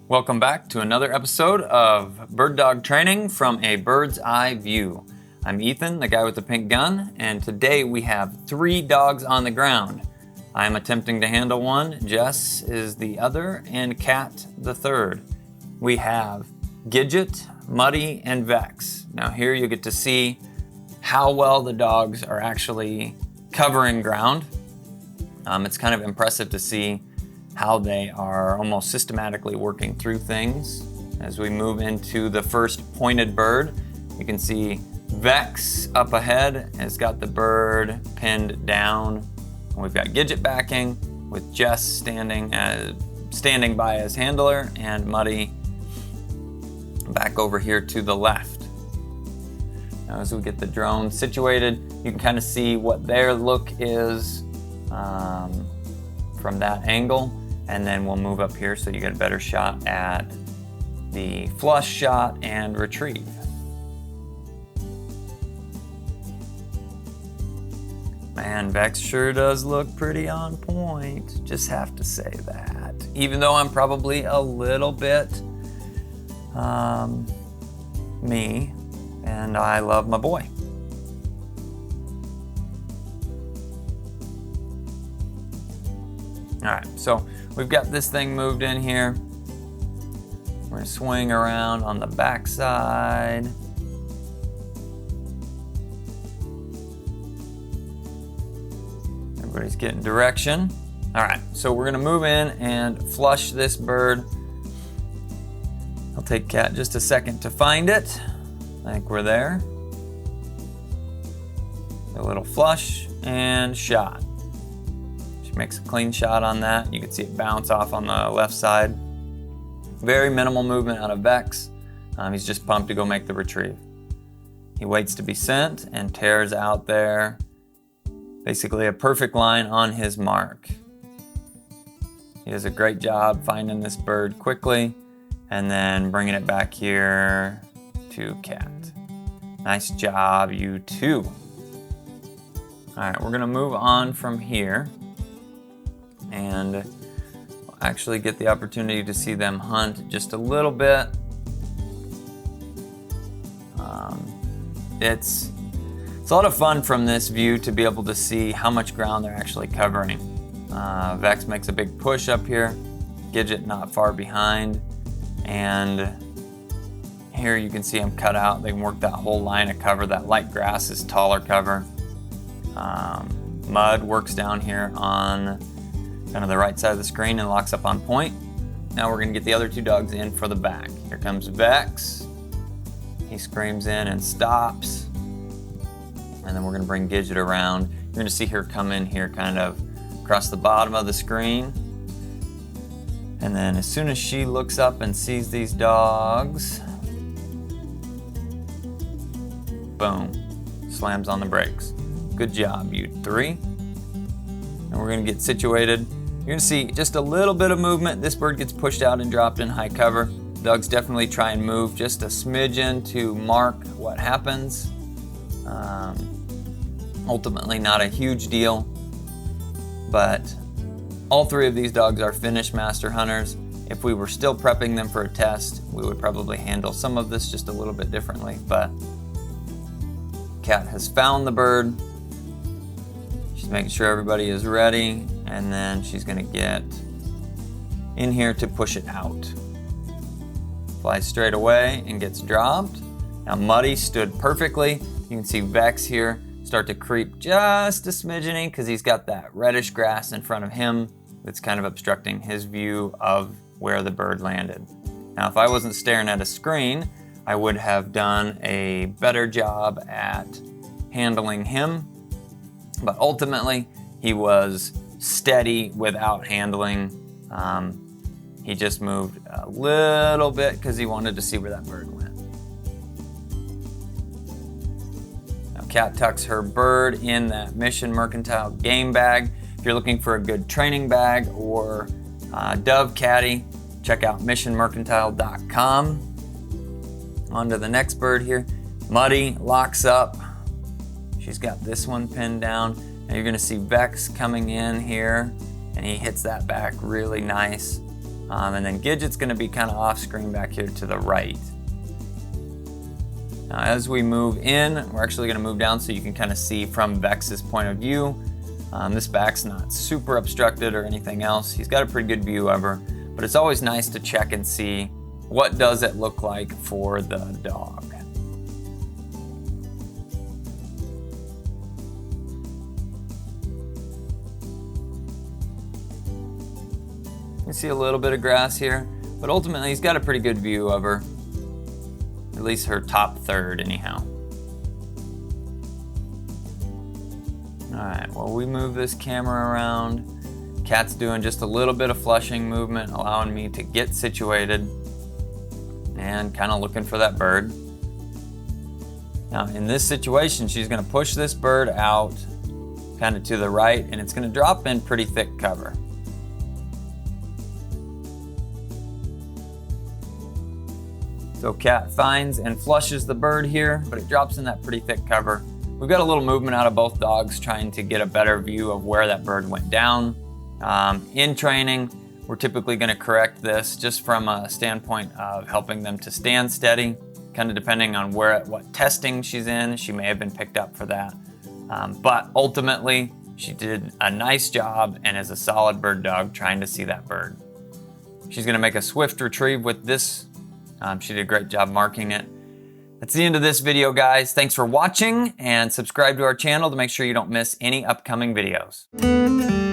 Welcome back to another episode of Bird Dog Training from a Bird's Eye View. I'm Ethan, the guy with the pink gun, and today we have 3 dogs on the ground. I am attempting to handle one, Jess is the other, and Kat the third. We have Gidget, Muddy, and Vex. Now here you get to see how well the dogs are actually covering ground. It's kind of impressive to see how they are almost systematically working through things. As we move into the first pointed bird, you can see Vex up ahead has got the bird pinned down. And we've got Gidget backing with Jess standing by as handler and Muddy back over here to the left. Now as we get the drone situated, you can kind of see what their look is from that angle. And then we'll move up here so you get a better shot at the flush shot and retrieve. Man, Beck sure does look pretty on point, just have to say that. Even though I'm probably a little bit me, and I love my boy. All right, so we've got this thing moved in here. We're gonna swing around on the back side. Everybody's getting direction. All right, so we're gonna move in and flush this bird. I'll take Kat just a second to find it. I think we're there. A little flush and shot. Makes a clean shot on that. You can see it bounce off on the left side. Very minimal movement out of Vex. He's just pumped to go make the retrieve. He waits to be sent and tears out there. Basically a perfect line on his mark. He does a great job finding this bird quickly and then bringing it back here to Kat. Nice job, you two. All right, we're gonna move on from here. And we'll actually get the opportunity to see them hunt just a little bit. It's a lot of fun from this view to be able to see how much ground they're actually covering. Vex makes a big push up here, Gidget not far behind, and here you can see them cut out. They can work that whole line of cover. That light grass is taller cover. Mud works down here on kind of the right side of the screen and locks up on point. Now we're gonna get the other 2 dogs in for the back. Here comes Vex. He screams in and stops. And then we're gonna bring Gidget around. You're gonna see her come in here kind of across the bottom of the screen. And then as soon as she looks up and sees these dogs, boom, slams on the brakes. Good job, you 3. And we're gonna get situated. You're gonna see just a little bit of movement. This bird gets pushed out and dropped in high cover. Dogs definitely try and move just a smidgen to mark what happens. Ultimately not a huge deal, but all 3 of these dogs are finished master hunters. If we were still prepping them for a test, we would probably handle some of this just a little bit differently, but Kat has found the bird. She's making sure everybody is ready, and then she's gonna get in here to push it out. Flies straight away and gets dropped. Now Muddy stood perfectly. You can see Vex here start to creep just a smidgening because he's got that reddish grass in front of him that's kind of obstructing his view of where the bird landed. Now if I wasn't staring at a screen, I would have done a better job at handling him. But ultimately, he was steady without handling. He just moved a little bit because he wanted to see where that bird went. Now Kat tucks her bird in that Mission Mercantile game bag. If you're looking for a good training bag or dove caddy, check out missionmercantile.com. On to the next bird here. Muddy locks up. She's got this one pinned down. And you're gonna see Beck's coming in here, and he hits that back really nice. And then Gidget's gonna be kind of off screen back here to the right. Now, as we move in, we're actually gonna move down so you can kind of see from Vex's point of view. This back's not super obstructed or anything else. He's got a pretty good view of her, but it's always nice to check and see what does it look like for the dog. You see a little bit of grass here, but ultimately he's got a pretty good view of her. At least her top third anyhow. All right, well, we move this camera around. Kat's doing just a little bit of flushing movement, allowing me to get situated and kind of looking for that bird. Now in this situation, she's gonna push this bird out kind of to the right, and it's gonna drop in pretty thick cover. So Kat finds and flushes the bird here, but it drops in that pretty thick cover. We've got a little movement out of both dogs trying to get a better view of where that bird went down. In training, we're typically gonna correct this just from a standpoint of helping them to stand steady, kind of depending on what testing she's in. She may have been picked up for that. But ultimately, she did a nice job and is a solid bird dog trying to see that bird. She's gonna make a swift retrieve with this. She did a great job marking it. That's the end of this video, guys. Thanks for watching, and subscribe to our channel to make sure you don't miss any upcoming videos.